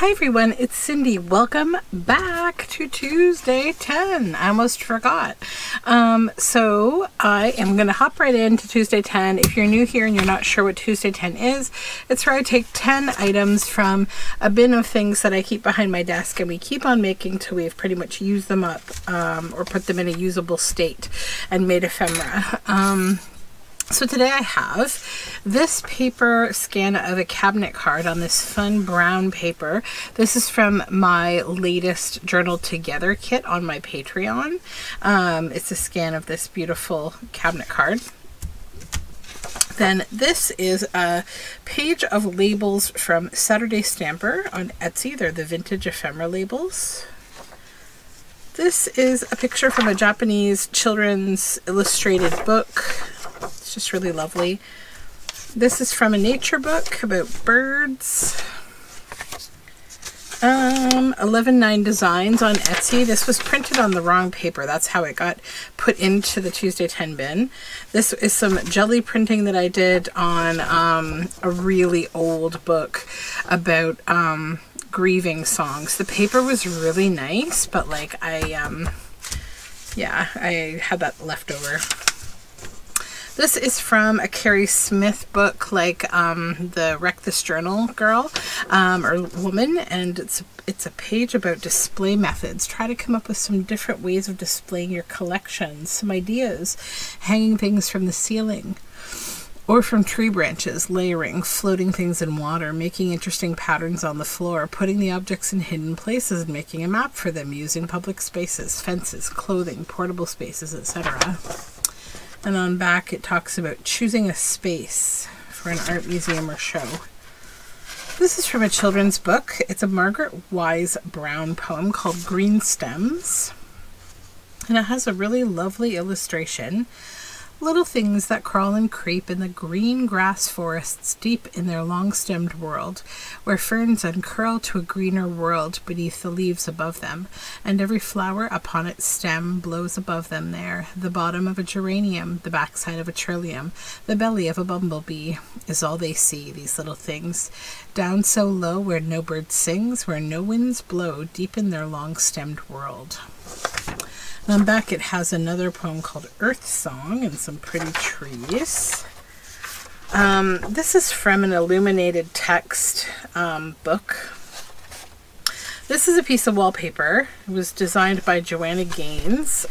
Hi everyone, it's Cindy. Welcome back to Tuesday 10. I almost forgot. So I am going to hop right into Tuesday 10. If you're new here and you're not sure what Tuesday 10 is, it's where I take 10 items from a bin of things that I keep behind my desk and we keep on making till we've pretty much used them up or put them in a usable state and made ephemera. So today I have this paper scan of a cabinet card on this fun brown paper. This is from my latest Journal Together kit on my Patreon. It's a scan of this beautiful cabinet card. Then this is a page of labels from Saturday Stamper on Etsy. They're the vintage ephemera labels. This is a picture from a Japanese children's illustrated book. It's just really lovely. This is from a nature book about birds. 11.9 Designs on Etsy. This was printed on the wrong paper. That's how it got put into the Tuesday 10 bin. This is some jelly printing that I did on a really old book about grieving songs. The paper was really nice, but like I had that left over. This is from a Carrie Smith book, like the Wreck This Journal girl or woman, and it's a page about display methods. Try to come up with some different ways of displaying your collections, some ideas, hanging things from the ceiling or from tree branches, layering, floating things in water, making interesting patterns on the floor, putting the objects in hidden places and making a map for them, using public spaces, fences, clothing, portable spaces, etc. And on back it talks about choosing a space for an art museum or show. This is from a children's book. It's a Margaret Wise Brown poem called Green Stems. And it has a really lovely illustration. Little things that crawl and creep in the green grass forests deep in their long-stemmed world, where ferns uncurl to a greener world beneath the leaves above them, and every flower upon its stem blows above them there. The bottom of a geranium, the backside of a trillium, the belly of a bumblebee is all they see, these little things, down so low where no bird sings, where no winds blow, deep in their long-stemmed world. And on back it has another poem called Earth Song and some pretty trees. This is from an illuminated text book. This is a piece of wallpaper. It was designed by Joanna Gaines.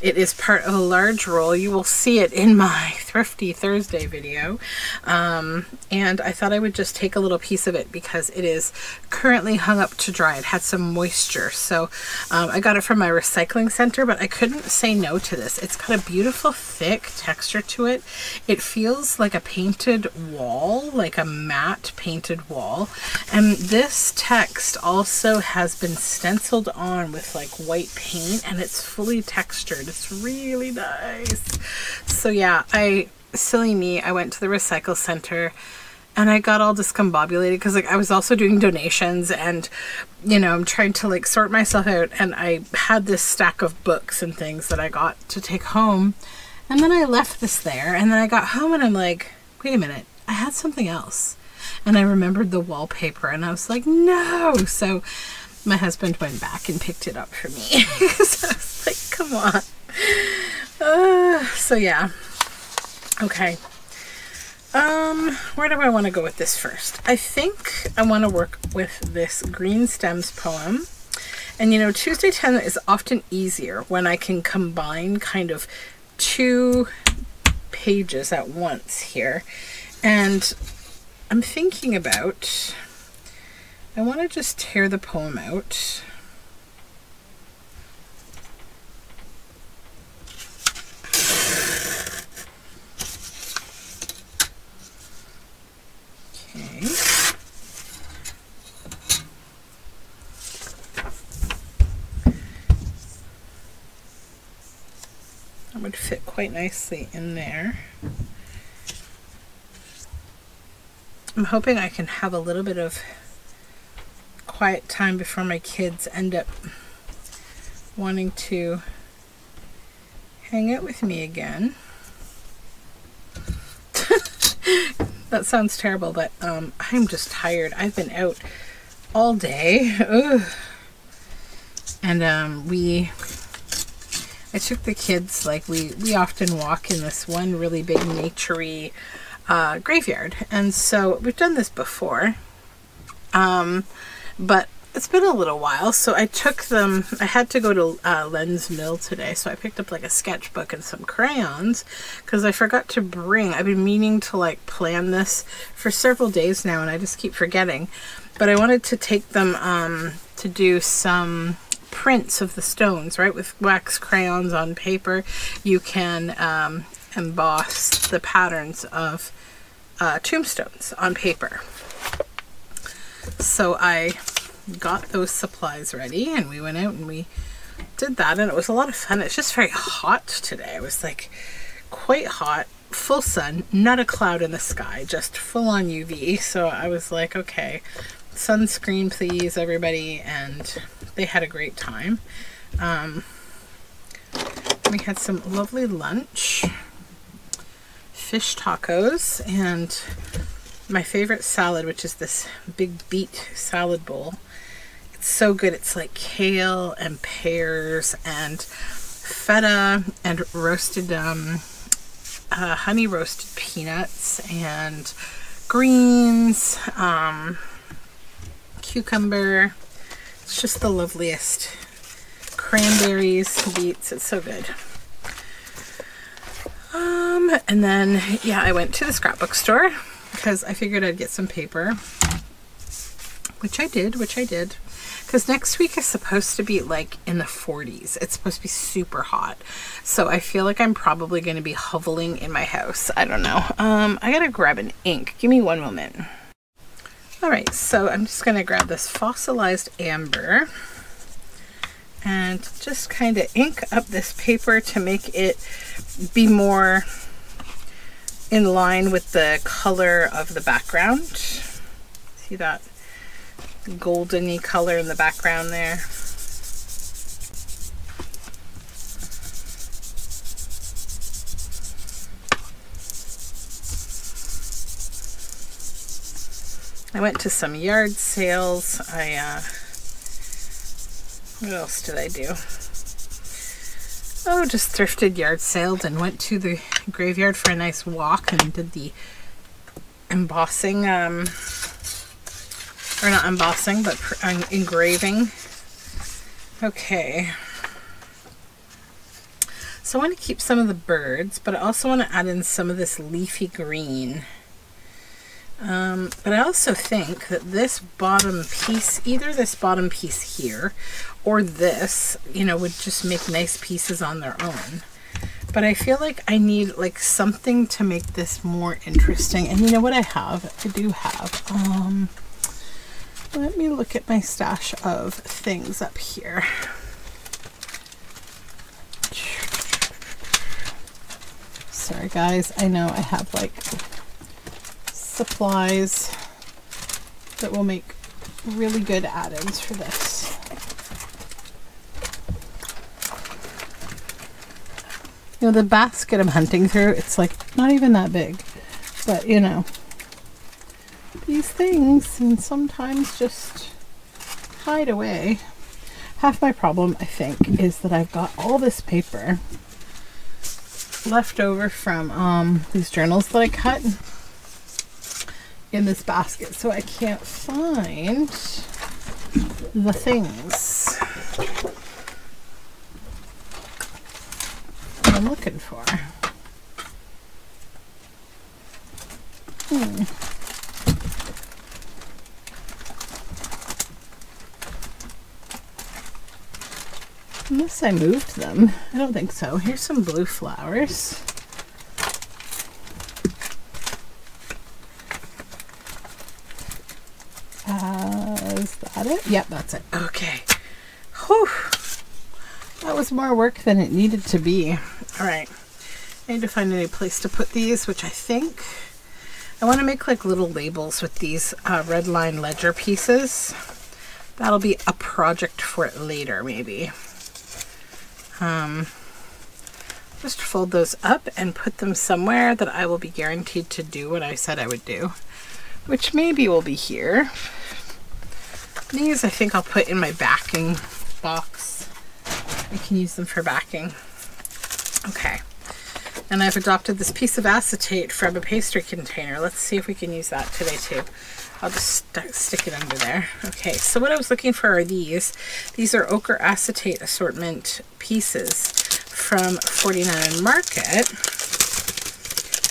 It is part of a large roll. You will see it in my Thrifty Thursday video. And I thought I would just take a little piece of it because it is currently hung up to dry. It had some moisture. So I got it from my recycling center, but I couldn't say no to this. It's got a beautiful thick texture to it. It feels like a painted wall, like a matte painted wall. And this text also has been stenciled on with like white paint and it's fully textured. It's really nice. So yeah, silly me, I went to the recycle center and I got all discombobulated because like I was also doing donations and you know, I'm trying to like sort myself out, and I had this stack of books and things that I got to take home, and then I left this there, and then I got home and I'm like, wait a minute, I had something else. And I remembered the wallpaper and I was like, no. So my husband went back and picked it up for me. So I was like, come on. So yeah. Okay. Where do I want to go with this first? I think I want to work with this Green Stems poem. And you know, Tuesday 10 is often easier when I can combine kind of two pages at once here. And I'm thinking about, I want to just tear the poem out. Okay. That would fit quite nicely in there. I'm hoping I can have a little bit of quiet time before my kids end up wanting to hang out with me again. That sounds terrible, but I'm just tired. I've been out all day. Ugh. And I took the kids, like we often walk in this one really big naturey graveyard, and so we've done this before, but it's been a little while, so I took them. I had to go to Len's Mill today, so I picked up like a sketchbook and some crayons because I forgot to bring. I've been meaning to like plan this for several days now, and I just keep forgetting. But I wanted to take them to do some prints of the stones, right? With wax crayons on paper, you can emboss the patterns of tombstones on paper. So I got those supplies ready, and we went out and we did that, and it was a lot of fun. It's just very hot today. It was like quite hot, full sun, not a cloud in the sky, just full on UV. So I was like, okay, sunscreen please everybody, and they had a great time. We had some lovely lunch, fish tacos, and my favorite salad, which is this big beet salad bowl. It's so good. It's like kale and pears and feta and roasted honey roasted peanuts and greens, cucumber. It's just the loveliest. Cranberries, beets. It's so good. And then, yeah, I went to the scrapbook store because I figured I'd get some paper, which I did. Because next week is supposed to be like in the 40s. It's supposed to be super hot. So I feel like I'm probably going to be hoveling in my house. I don't know. I gotta grab an ink. Give me one moment. All right, so I'm just gonna grab this fossilized amber and just kind of ink up this paper to make it be more in line with the color of the background. See that goldeny color in the background there? I went to some yard sales. What else did I do? Oh, just thrifted, yard saled, and went to the graveyard for a nice walk and did the embossing, or not embossing, but engraving. Okay. So I want to keep some of the birds, but I also want to add in some of this leafy green. But I also think that this bottom piece, either this bottom piece here or this, you know, would just make nice pieces on their own. But I feel like I need like something to make this more interesting. And you know what I have? I do have, let me look at my stash of things up here. Sorry guys, I know I have like supplies that will make really good add-ins for this. You know, the basket I'm hunting through, it's like not even that big, but you know, these things and sometimes just hide away. Half my problem, I think, is that I've got all this paper left over from these journals that I cut in this basket, so I can't find the things that I'm looking for. Unless I moved them. I don't think so. Here's some blue flowers. Is that it? Yep, that's it. Okay. Whew. That was more work than it needed to be. All right. I need to find a new place to put these, which I think I want to make like little labels with these red line ledger pieces. That'll be a project for it later, maybe. Just fold those up and put them somewhere that I will be guaranteed to do what I said I would do, which maybe will be here. These I think I'll put in my backing box. I can use them for backing. Okay. And I've adopted this piece of acetate from a pastry container. Let's see if we can use that today too. I'll just stick it under there. Okay, so what I was looking for are these. These are ochre acetate assortment pieces from 49 Market.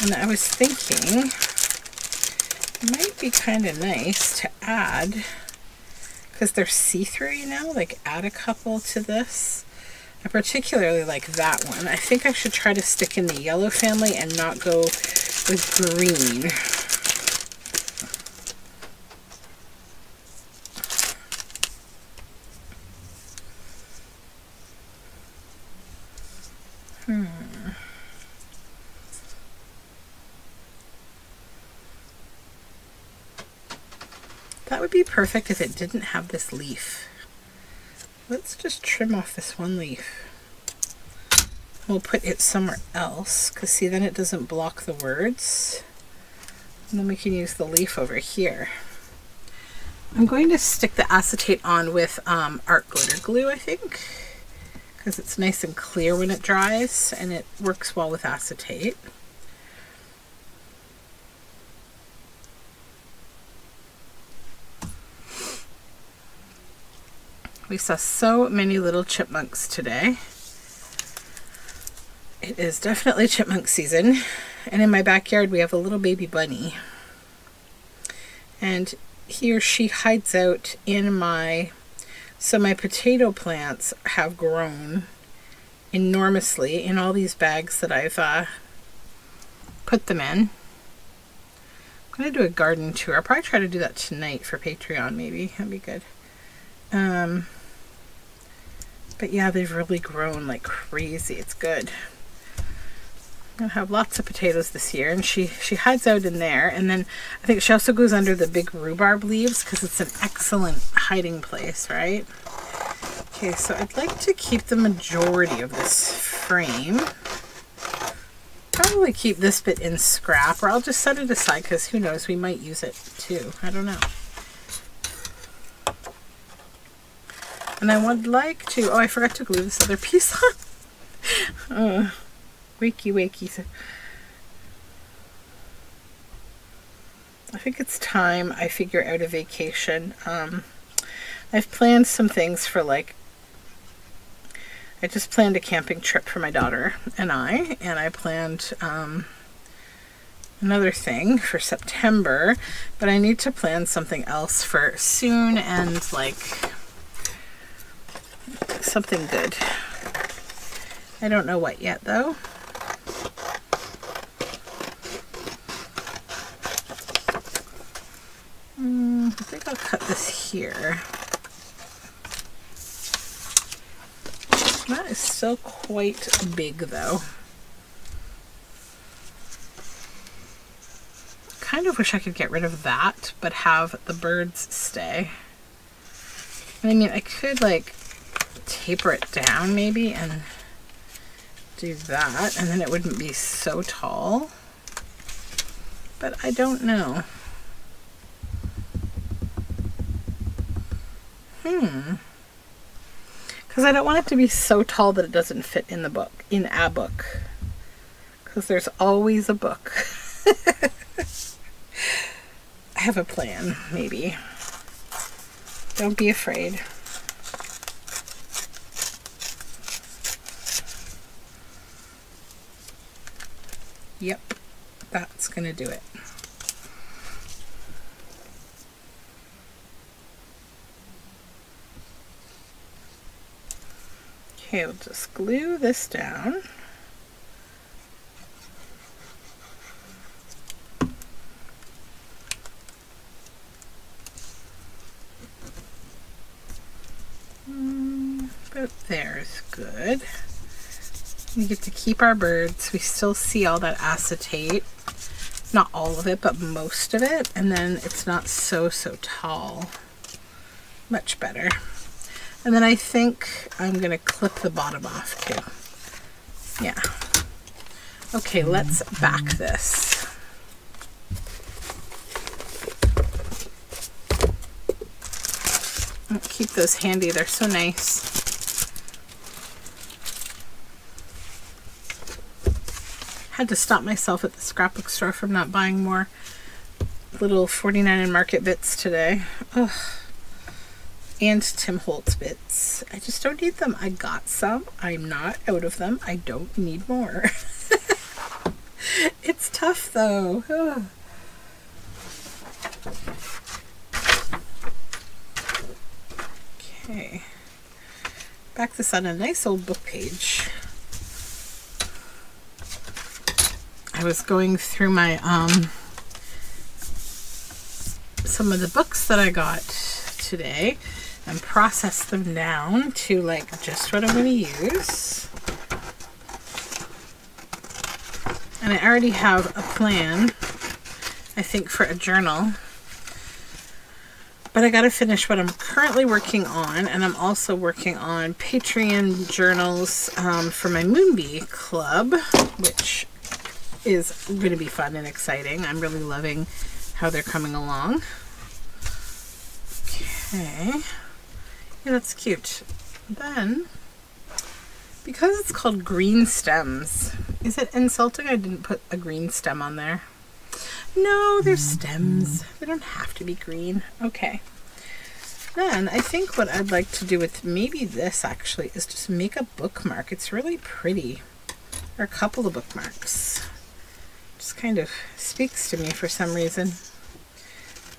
And I was thinking it might be kind of nice to add, because they're see-through, you know, like add a couple to this. I particularly like that one. I think I should try to stick in the yellow family and not go with green. That would be perfect if it didn't have this leaf. Let's just trim off this one leaf. We'll put it somewhere else, because see, then it doesn't block the words. And then we can use the leaf over here. I'm going to stick the acetate on with art glitter glue, I think, because it's nice and clear when it dries and it works well with acetate. We saw so many little chipmunks today. It is definitely chipmunk season, and in my backyard we have a little baby bunny, and he or she hides out in my potato plants have grown enormously in all these bags that I've put them in. I'm gonna do a garden tour. I'll probably try to do that tonight for Patreon, maybe. That'd be good. But yeah, they've really grown like crazy. It's good. I'm gonna have lots of potatoes this year, and she hides out in there, and then I think she also goes under the big rhubarb leaves because it's an excellent hiding place, right? Okay, so I'd like to keep the majority of this frame. Probably keep this bit in scrap, or I'll just set it aside because who knows, we might use it too. I don't know. And I would like to, oh, I forgot to glue this other piece on. Wakey. I think it's time I figure out a vacation. I've planned some things for, like, I just planned a camping trip for my daughter and I planned another thing for September, but I need to plan something else for soon, and like something good. I don't know what yet though. I think I'll cut this here. That is still quite big though. Kind of wish I could get rid of that, but have the birds stay. I mean, I could like taper it down maybe and do that, and then it wouldn't be so tall. But I don't know. Because I don't want it to be so tall that it doesn't fit in the book, in a book. Because there's always a book. I have a plan, maybe. Don't be afraid. Yep, that's gonna do it. Okay, we'll just glue this down. About there is good. We get to keep our birds. We still see all that acetate. Not all of it, but most of it. And then it's not so tall. Much better. And then I think I'm going to clip the bottom off too. Yeah. Okay, let's back this. keep those handy. They're so nice. Had to stop myself at the scrapbook store from not buying more little 49 and Market bits today. Ugh. And Tim Holtz bits. I just don't need them. I got some. I'm not out of them. I don't need more. It's tough though. Ugh. Okay. Back this on a nice old book page. I was going through my some of the books that I got today and process them down to like just what I'm going to use. And I already have a plan, I think, for a journal. But I got to finish what I'm currently working on, and I'm also working on Patreon journals for my Moonbee Club, which is going to be fun and exciting. I'm really loving how they're coming along. Okay. Yeah, that's cute. Then, because it's called Green Stems, is it insulting I didn't put a green stem on there? No, they're stems. They don't have to be green. Okay. Then I think what I'd like to do with maybe this actually is just make a bookmark. It's really pretty. Or a couple of bookmarks. Just kind of speaks to me for some reason.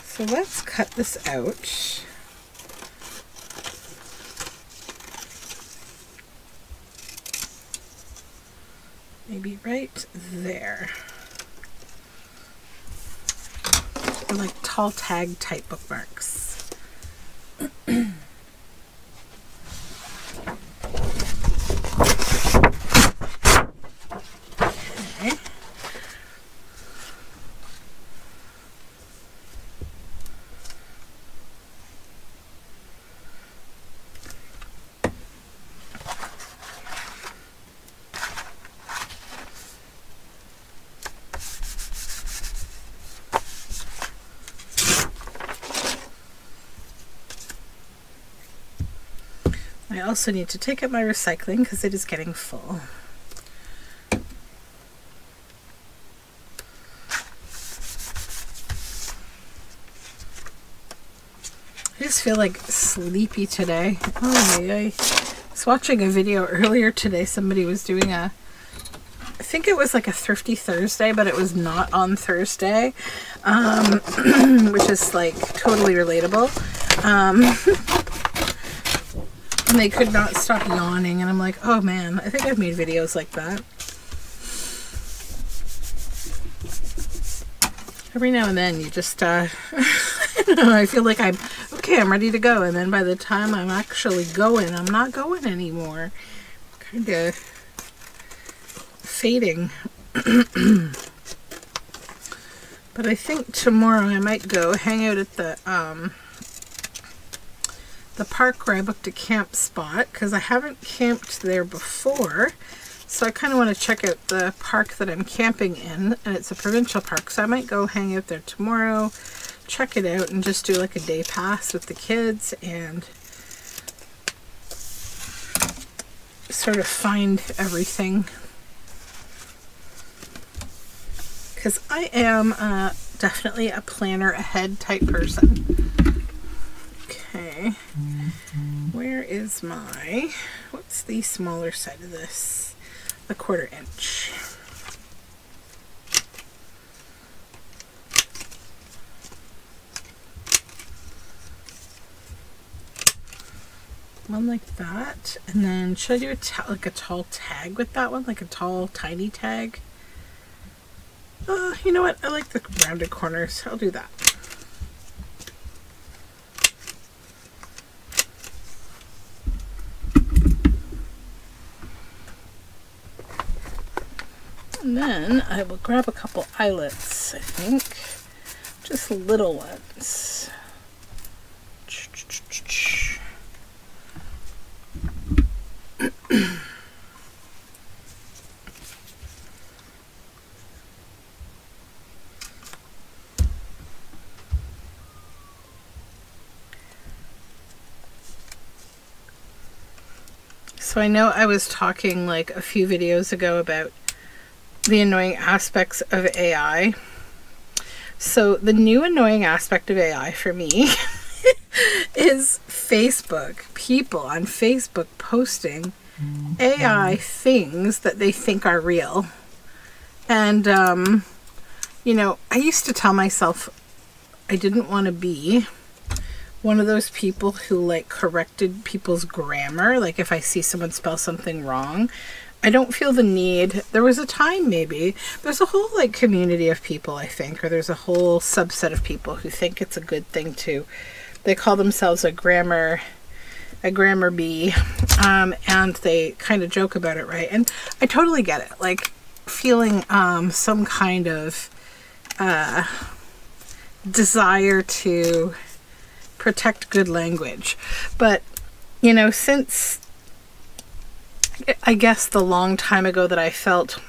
So let's cut this out. Maybe right there. They're like tall tag type bookmarks. Okay. I also need to take out my recycling because it is getting full. I just feel like sleepy today. Oh, I was watching a video earlier today. Somebody was doing I think it was like a Thrifty Thursday, but it was not on Thursday, which is like totally relatable. And they could not stop yawning, and I'm like, oh man, I think I've made videos like that. Every now and then you just, I don't know, I feel like I'm ready to go, and then by the time I'm actually going, I'm not going anymore. Kind of fading. But I think tomorrow I might go hang out at the park where I booked a camp spot, because I haven't camped there before, so I kind of want to check out the park that I'm camping in, and it's a provincial park, so I might go hang out there tomorrow, check it out, and just do like a day pass with the kids and sort of find everything, because I am definitely a planner ahead type person. Okay, where is my, what's the smaller side of this? The 1/4 inch. One like that, and then should I do like a tall tag with that one? Like a tall, tiny tag? You know what? I like the rounded corners. I'll do that. And then I will grab a couple eyelets, I think. Just little ones. So I know I was talking like a few videos ago about the annoying aspects of AI. So the new annoying aspect of AI for me is Facebook. People on Facebook posting AI things that they think are real. And, you know, I used to tell myself I didn't want to be one of those people who like corrected people's grammar. Like if I see someone spell something wrong, I don't feel the need. There was a time, maybe there's a whole like community of people, I think, or there's a whole subset of people who think it's a good thing to, they call themselves a grammar bee, and they kind of joke about it, right? And I totally get it, like feeling some kind of desire to protect good language. But, you know, since I guess the long time ago that I felt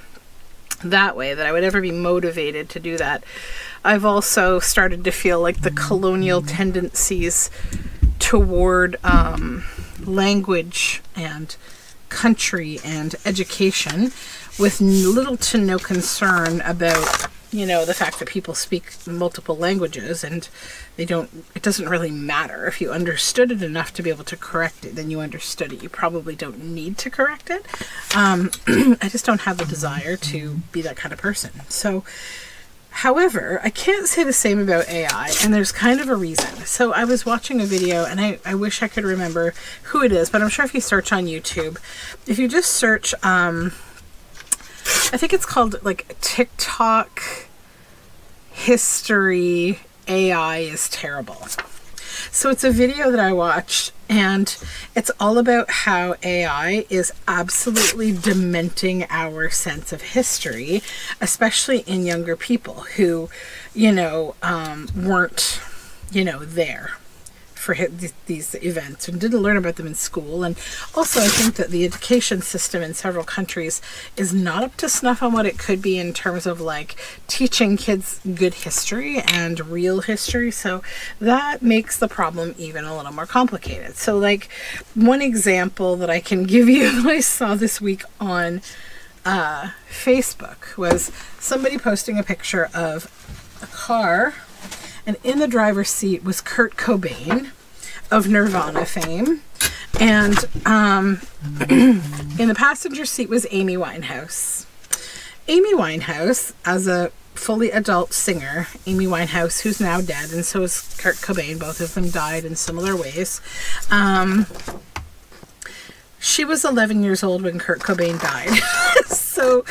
that way, that I would ever be motivated to do that, I've also started to feel like the colonial tendencies toward language and country and education, with little to no concern about, you know, the fact that people speak multiple languages and they don't, it doesn't really matter. If you understood it enough to be able to correct it, then you understood it. You probably don't need to correct it. I just don't have the desire to be that kind of person. So, however, I can't say the same about AI, and there's kind of a reason. So I was watching a video, and I wish I could remember who it is, but I'm sure if you search on YouTube, if you just search, I think it's called like TikTok history AI is terrible. So it's a video that I watched, and it's all about how AI is absolutely dementing our sense of history, especially in younger people who, you know, weren't, you know, there for these events and didn't learn about them in school. And also I think that the education system in several countries is not up to snuff on what it could be in terms of like teaching kids good history and real history. So that makes the problem even a little more complicated. So like one example that I can give you that I saw this week on Facebook was somebody posting a picture of a car, and in the driver's seat was Kurt Cobain of Nirvana fame, and in the passenger seat was Amy Winehouse. Amy Winehouse, as a fully adult singer, Amy Winehouse, who's now dead, and so is Kurt Cobain, both of them died in similar ways. She was 11 years old when Kurt Cobain died. So,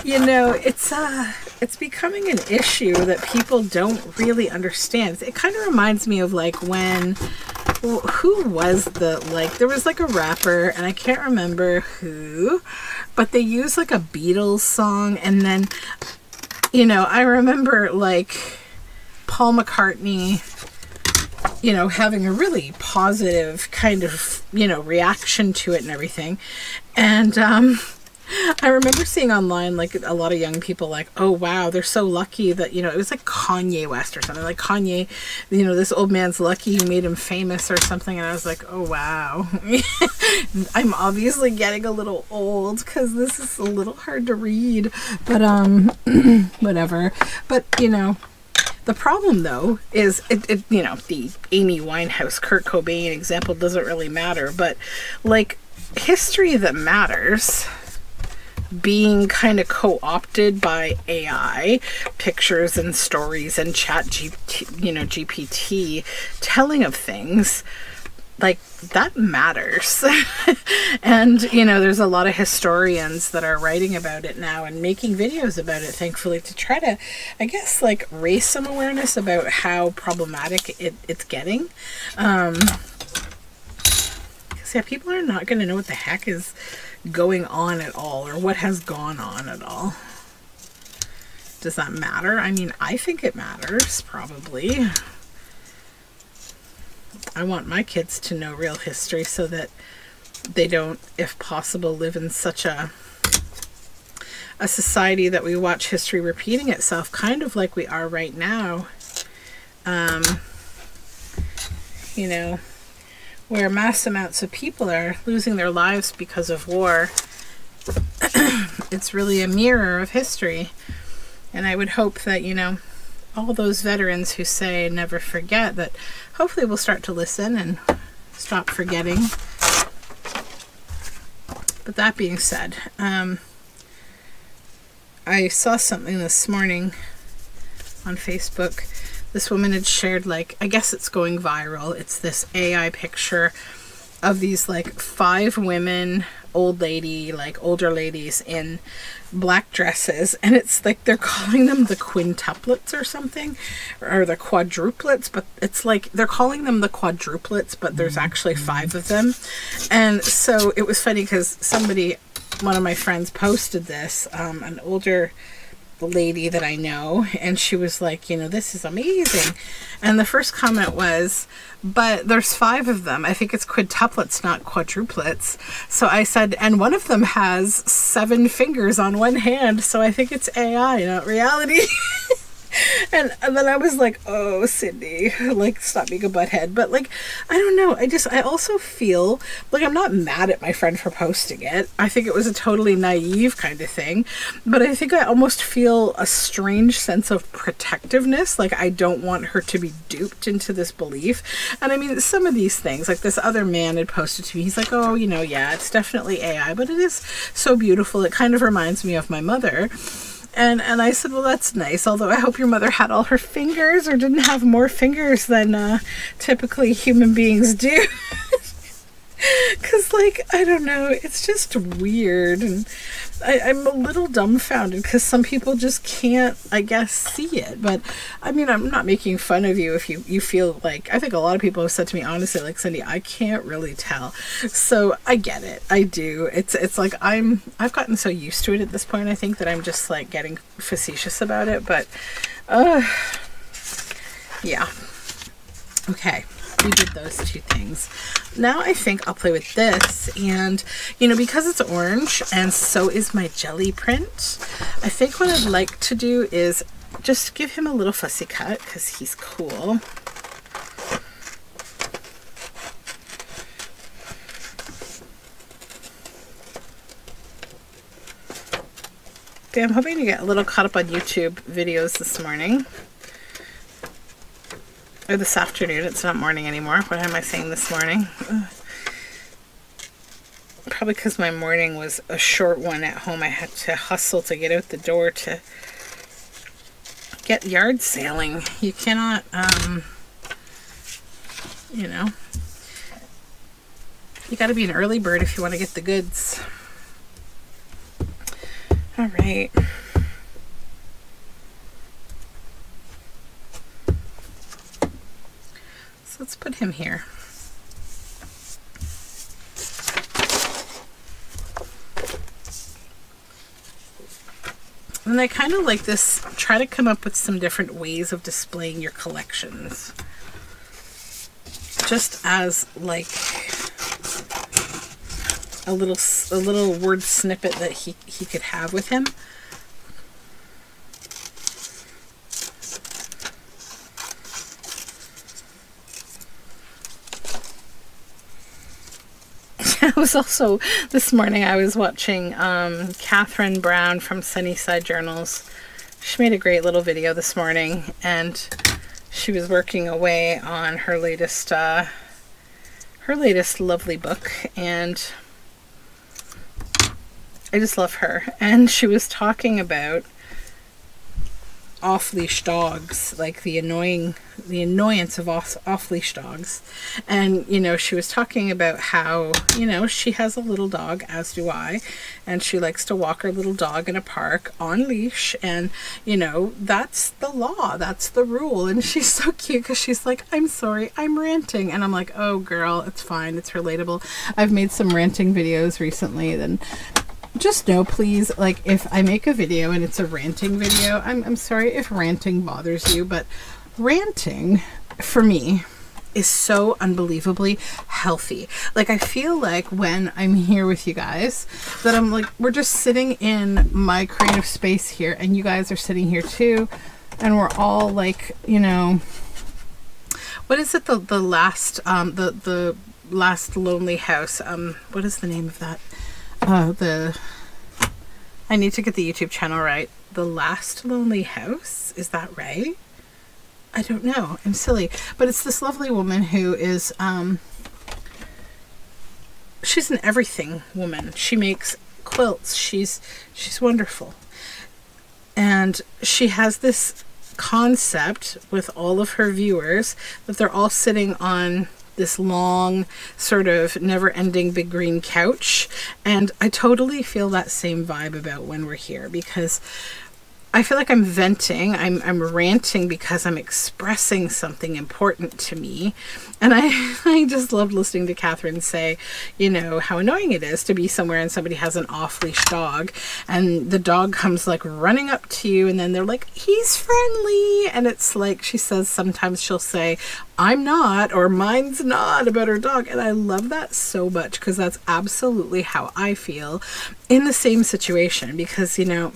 you know, it's becoming an issue that people don't really understand. It kind of reminds me of like when, well, who was the, like, there was like a rapper, and I can't remember who, but they used like a Beatles song, and then, you know, I remember like Paul McCartney, you know, having a really positive kind of, you know, reaction to it and everything. And I remember seeing online like a lot of young people like, oh wow, they're so lucky that, you know, it was like Kanye West or something, like Kanye, you know, this old man's lucky he made him famous or something. And I was like, oh wow. I'm obviously getting a little old because this is a little hard to read, but whatever. But, you know, the problem though is you know, the Amy Winehouse, Kurt Cobain example doesn't really matter, but like history that matters being kind of co-opted by AI, pictures and stories and GPT telling of things, like that matters. And, you know, there's a lot of historians that are writing about it now and making videos about it, thankfully, to try to, I guess, like raise some awareness about how problematic it's getting. Because yeah, people are not going to know what the heck is going on at all, or what has gone on at all. Does that matter? I mean, I think it matters, probably. I want my kids to know real history so that they don't, if possible, live in such a society that we watch history repeating itself, kind of like we are right now. You know, where mass amounts of people are losing their lives because of war. It's really a mirror of history. And I would hope that, you know, all those veterans who say never forget, that hopefully we'll start to listen and stop forgetting. But that being said, I saw something this morning on Facebook. This woman had shared, like, I guess it's going viral. It's this AI picture of these like 5 women, older ladies in black dresses, and it's like they're calling them the quintuplets or something, or the quadruplets, but it's like they're calling them the quadruplets, but there's actually 5 of them. And so it was funny because one of my friends posted this, an older lady that I know, and she was like, you know, this is amazing. And the first comment was, but there's 5 of them. I think it's quintuplets, not quadruplets. So I said, and one of them has 7 fingers on one hand, so I think it's AI, not reality. And then I was like, oh, Cindy, like, stop being a butthead. But, like, I don't know. I also feel like I'm not mad at my friend for posting it. I think it was a totally naive kind of thing. But I think I almost feel a strange sense of protectiveness. Like, I don't want her to be duped into this belief. And I mean, some of these things, like this other man had posted to me, he's like, oh, you know, yeah, it's definitely AI, but it is so beautiful. It kind of reminds me of my mother. And I said, well, that's nice, although I hope your mother had all her fingers or didn't have more fingers than typically human beings do. Because, like, I don't know, it's just weird. And I'm a little dumbfounded because some people just can't, I guess, see it. But, I mean, I'm not making fun of you if you feel like, I think a lot of people have said to me, honestly, like, Cindy, I can't really tell. So I get it. I do. It's like I've gotten so used to it at this point, I think, that I'm just, like, getting facetious about it. But, yeah. Okay. We did those 2 things. Now I think I'll play with this, and you know, because it's orange and so is my jelly print, I think what I'd like to do is just give him a little fussy cut because he's cool. Okay, I'm hoping to get a little caught up on YouTube videos this morning. Or this afternoon. It's not morning anymore. What am I saying this morning? Probably because my morning was a short one at home. I had to hustle to get out the door to get yard sailing. You cannot, you know, you got to be an early bird if you want to get the goods. All right. Let's put him here. And I kind of like this, try to come up with some different ways of displaying your collections. Just as like a little word snippet that he could have with him. I was also, this morning I was watching Catherine Brown from Sunnyside Journals. She made a great little video this morning, and she was working away on her latest lovely book, and I just love her. And she was talking about off-leash dogs, like the annoyance of off-leash dogs. And, you know, she was talking about how, you know, she has a little dog, as do I, and she likes to walk her little dog in a park on leash, and, you know, that's the law, that's the rule. And she's so cute because she's like, I'm sorry, I'm ranting. And I'm like, oh girl, it's fine, it's relatable. I've made some ranting videos recently, then just know, please, like, if I make a video and it's a ranting video, I'm sorry if ranting bothers you, but ranting, for me, is so unbelievably healthy. Like, I feel like when I'm here with you guys, that I'm like, we're just sitting in my creative space here, and you guys are sitting here too, and we're all like, you know, what is it, the last, the Last Lonely House. What is the name of that? I need to get the YouTube channel right. The Last Lonely House? Is that right? I don't know. I'm silly. But it's this lovely woman who is, she's an everything woman. She makes quilts. She's wonderful. And she has this concept with all of her viewers that they're all sitting on this long, sort of never-ending big green couch. And I totally feel that same vibe about when we're here, because I feel like I'm venting, I'm ranting because I'm expressing something important to me. And I just loved listening to Catherine say, you know, how annoying it is to be somewhere and somebody has an off-leash dog and the dog comes like running up to you and then they're like, he's friendly. And it's like, she says sometimes she'll say, I'm not, or mine's not, about her dog. And I love that so much, because that's absolutely how I feel in the same situation. Because, you know,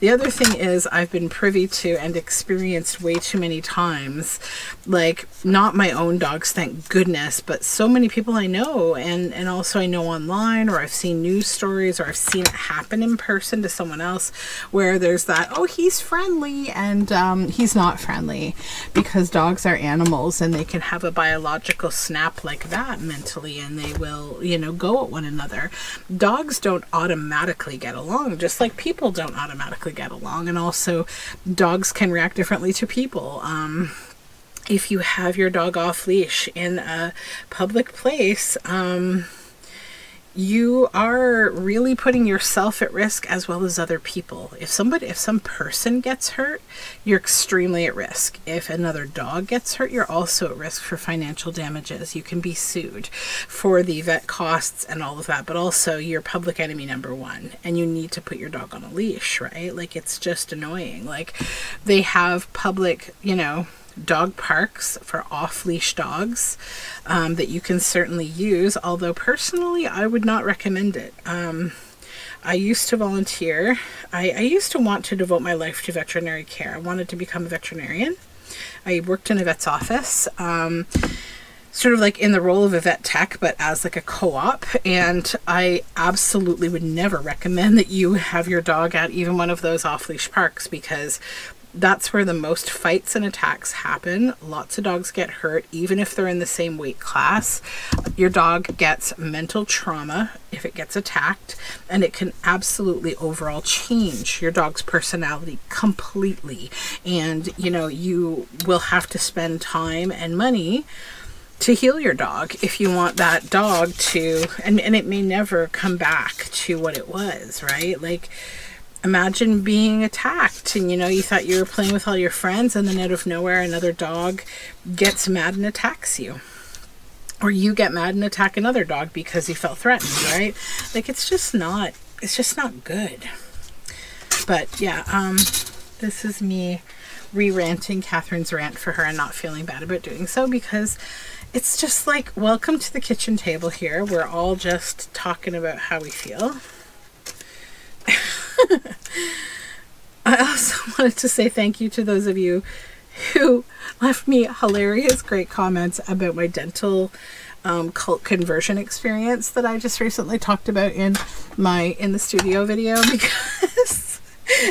the other thing is I've been privy to and experienced way too many times, like, not my own dogs, thank goodness, but so many people I know, and also I know online, or I've seen news stories, or I've seen it happen in person to someone else, where there's that, oh, he's friendly, and he's not friendly, because dogs are animals and they can have a biological snap like that mentally, and they will, you know, go at one another. Dogs don't automatically get along, just like people don't automatically get along, and also dogs can react differently to people. If you have your dog off leash in a public place, you are really putting yourself at risk as well as other people. If some person gets hurt, you're extremely at risk. If another dog gets hurt, you're also at risk for financial damages. You can be sued for the vet costs and all of that, but also you're public enemy number one, and you need to put your dog on a leash, right? Like, it's just annoying. Like, they have public, you know, dog parks for off-leash dogs that you can certainly use, although personally I would not recommend it. I used to volunteer. I used to want to devote my life to veterinary care. I wanted to become a veterinarian. I worked in a vet's office, sort of like in the role of a vet tech, but as like a co-op, and I absolutely would never recommend that you have your dog at even one of those off-leash parks, because that's where the most fights and attacks happen. Lots of dogs get hurt, even if they're in the same weight class. Your dog gets mental trauma if it gets attacked, and it can absolutely overall change your dog's personality completely. And, you know, you will have to spend time and money to heal your dog if you want that dog to, and it may never come back to what it was, right? Like, imagine being attacked and, you know, you thought you were playing with all your friends, and then out of nowhere another dog gets mad and attacks you. Or you get mad and attack another dog because you felt threatened, right? Like, it's just not good. But yeah, this is me re-ranting Catherine's rant for her and not feeling bad about doing so, because it's just like, welcome to the kitchen table here. We're all just talking about how we feel. I also wanted to say thank you to those of you who left me hilarious, great comments about my dental cult conversion experience that I just recently talked about in the studio video, because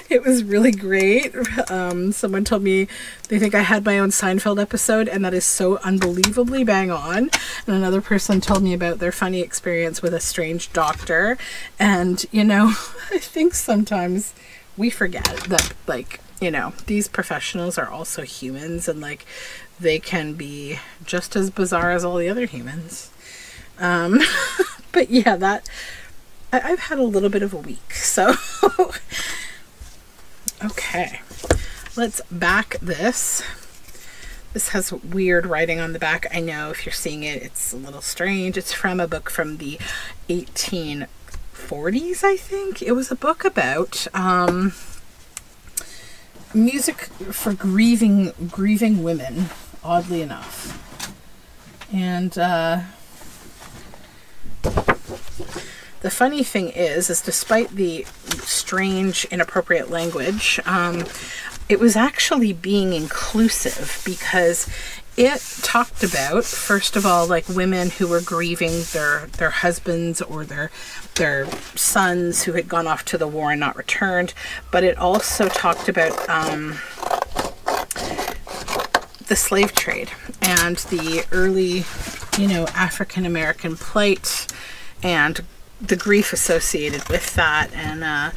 it was really great. Someone told me they think I had my own Seinfeld episode, and that is so unbelievably bang on. And another person told me about their funny experience with a strange doctor. And, you know, I think sometimes we forget that, like, you know, these professionals are also humans, and like, they can be just as bizarre as all the other humans. But yeah, I've had a little bit of a week, so okay, let's back this. This has weird writing on the back. I know if you're seeing it, it's a little strange. It's from a book from the 1840s, I think. It was a book about music for grieving women, oddly enough. And the funny thing is despite the strange, inappropriate language, it was actually being inclusive, because it talked about, first of all, like women who were grieving their husbands or their sons who had gone off to the war and not returned. But it also talked about the slave trade and the early, you know, African American plight and the grief associated with that, and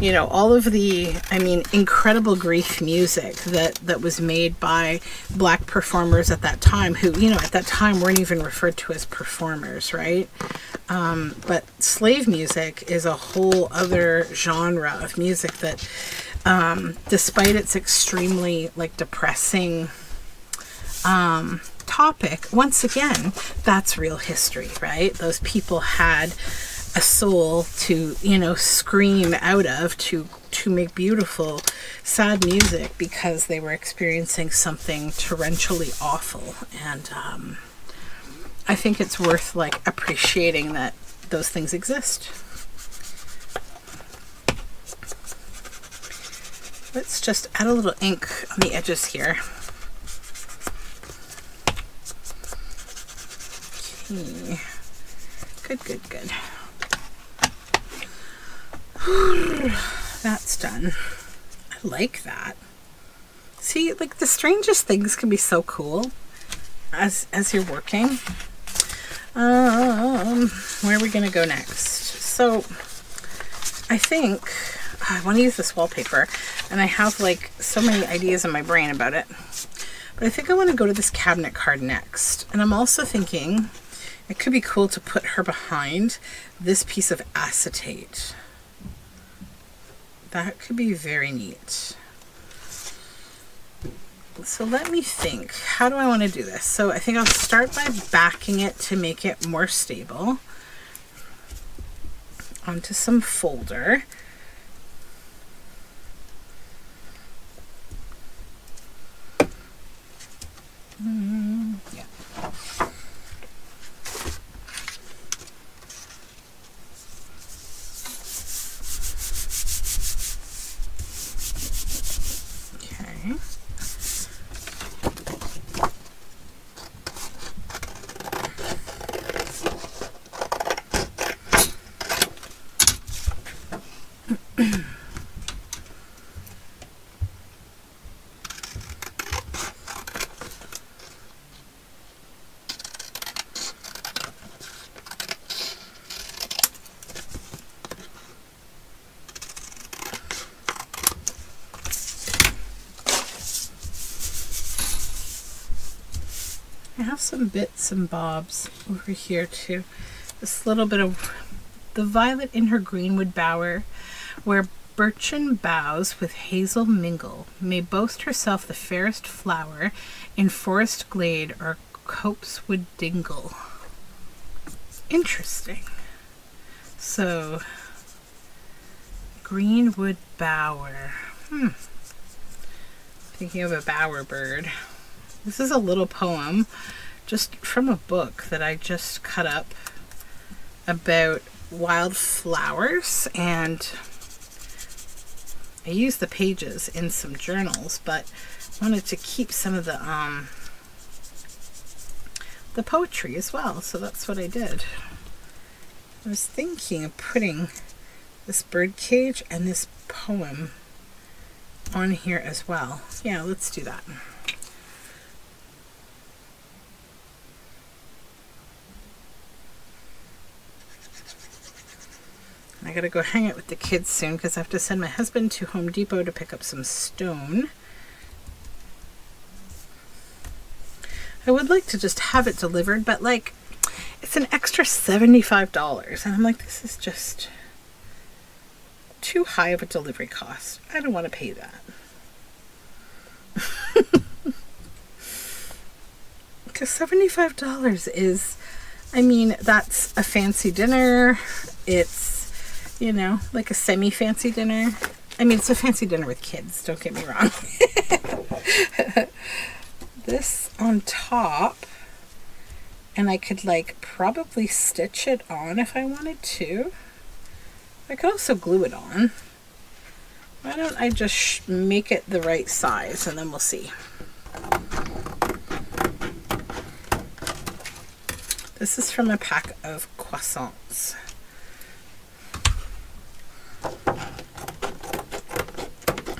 you know, all of the, I mean, incredible grief music that was made by Black performers at that time, who, you know, at that time weren't even referred to as performers, right? But slave music is a whole other genre of music that, despite its extremely, like, depressing topic, once again, that's real history, right? Those people had a soul to, you know, scream out of, to make beautiful, sad music because they were experiencing something torrentially awful. And I think it's worth, like, appreciating that those things exist. Let's just add a little ink on the edges here. Okay. Good, good, good. That's done. I like that. See, like, the strangest things can be so cool as you're working. Where are we gonna go next? So I think I want to use this wallpaper, and I have, like, so many ideas in my brain about it, but I think I want to go to this cabinet card next. And I'm also thinking it could be cool to put her behind this piece of acetate. That could be very neat. So let me think. How do I want to do this? So I think I'll start by backing it to make it more stable onto some folder. Yeah. I have some bits and bobs over here too. This little bit of the violet in her greenwood bower, where birchen boughs with hazel mingle, may boast herself the fairest flower in forest glade or copsewood dingle. Interesting. So, greenwood bower. Thinking of a bower bird. This is a little poem just from a book that I just cut up about wildflowers, and I used the pages in some journals, but wanted to keep some of the poetry as well, so that's what I did. I was thinking of putting this bird cage and this poem on here as well. Yeah, let's do that. I gotta go hang it with the kids soon because I have to send my husband to Home Depot to pick up some stone. I would like to just have it delivered, but, like, it's an extra $75, and I'm like, this is just too high of a delivery cost. I don't want to pay that. Because $75 is, I mean, that's a fancy dinner. It's, you know, like a semi-fancy dinner. I mean, it's a fancy dinner with kids, don't get me wrong. This on top, and I could, like, probably stitch it on if I wanted to. I could also glue it on. Why don't I just make it the right size, and then we'll see. This is from a pack of croissants.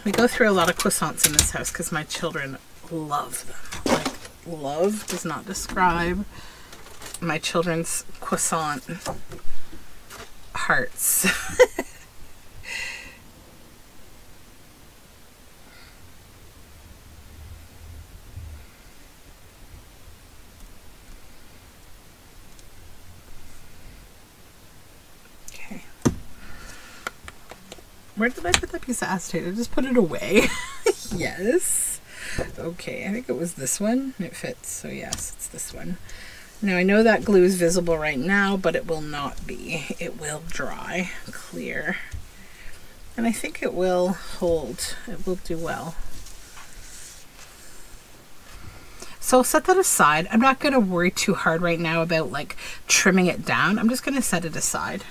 We go through a lot of croissants in this house because my children love them. Like, love does not describe my children's croissant hearts. Okay. Where did I put that piece of acetate? I just put it away. Yes. Okay, I think it was this one. It fits, so yes, it's this one. Now I know that glue is visible right now, but it will not be. It will dry clear. And I think it will hold. It will do well. So I'll set that aside. I'm not going to worry too hard right now about like trimming it down. I'm just going to set it aside.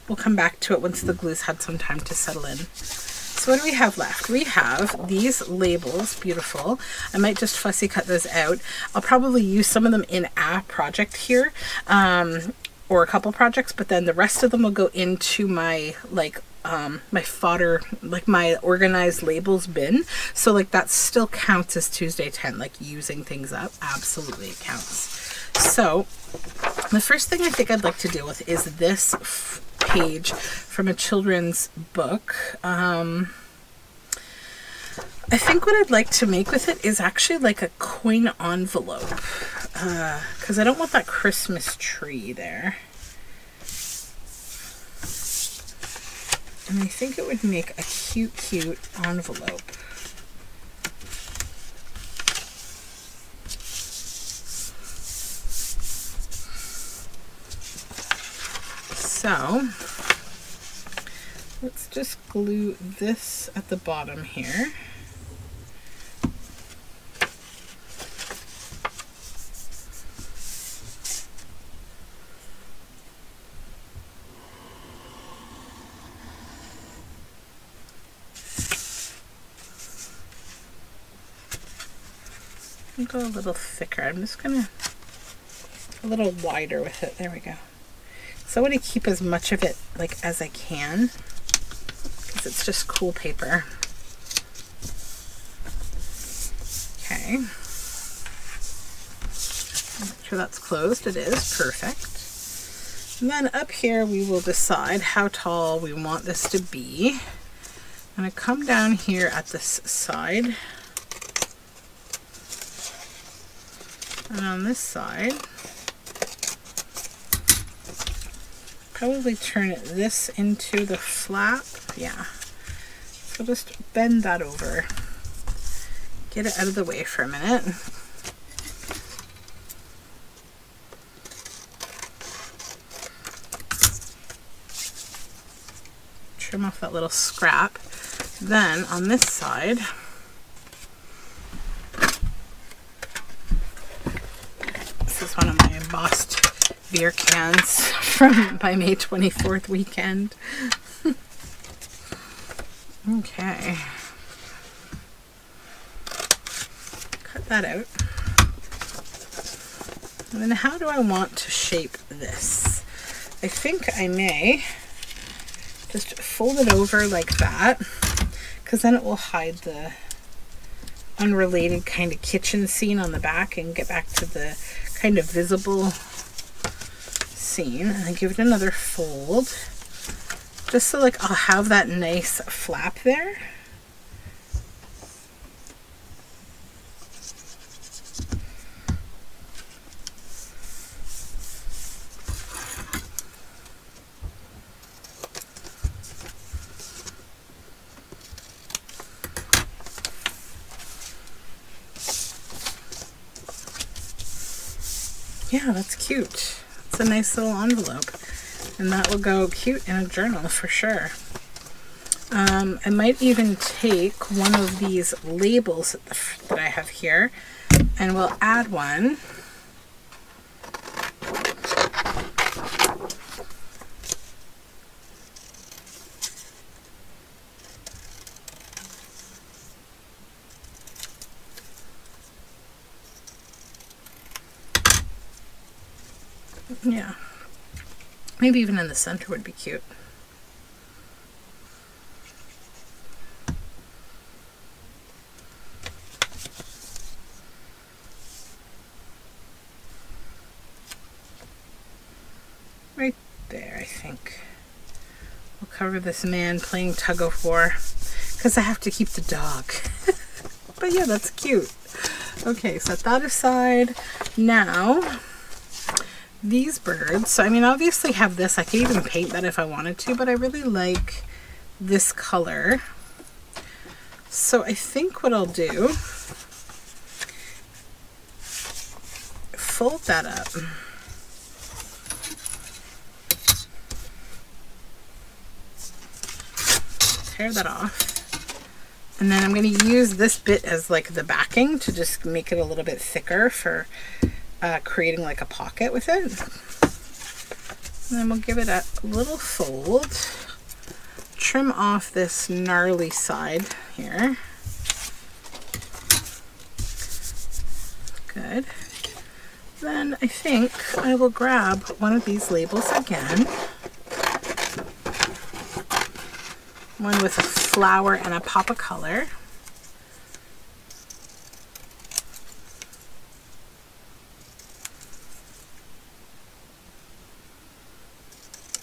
We'll come back to it once the glue's had some time to settle in. So what do we have left? We have these labels, beautiful. I might just fussy cut those out. I'll probably use some of them in a project here, or a couple projects, but then the rest of them will go into my my fodder, like my organized labels bin. So like that still counts as Tuesday 10, like using things up. Absolutely it counts. So the first thing I think I'd like to deal with is this page from a children's book. I think what I'd like to make with it is actually like a coin envelope, because I don't want that Christmas tree there. And I think it would make a cute, cute envelope. So let's just glue this at the bottom here. I'll go a little thicker. I'm just gonna a little wider with it. There we go. So I want to keep as much of it like as I can, because it's just cool paper. Okay. Make sure that's closed. It is. Perfect. And then up here we will decide how tall we want this to be. I'm going to come down here at this side. And on this side, probably turn this into the flap. Yeah. So just bend that over. Get it out of the way for a minute. Trim off that little scrap. Then on this side, this is one of my embossed beer cans from my May 24th weekend. Okay. Cut that out. And then how do I want to shape this? I think I may just fold it over like that, because then it will hide the unrelated kind of kitchen scene on the back and get back to the kind of visible scene. And then give it another fold, just so like I'll have that nice flap there. Yeah, that's cute. It's a nice little envelope, and that will go cute in a journal for sure. I might even take one of these labels that I have here, and we'll add one. Yeah. Maybe even in the center would be cute. Right there, I think. We'll cover this man playing tug of war because I have to keep the dog. But yeah, that's cute. Okay, set that aside. Now, these birds. So, I mean, obviously have this. I could even paint that if I wanted to, but I really like this color. So I think what I'll do, fold that up. Tear that off. And then I'm going to use this bit as like the backing to just make it a little bit thicker for creating like a pocket with it. And then we'll give it a little fold. Trim off this gnarly side here. Good. Then I think I will grab one of these labels again. One with a flower and a pop of color.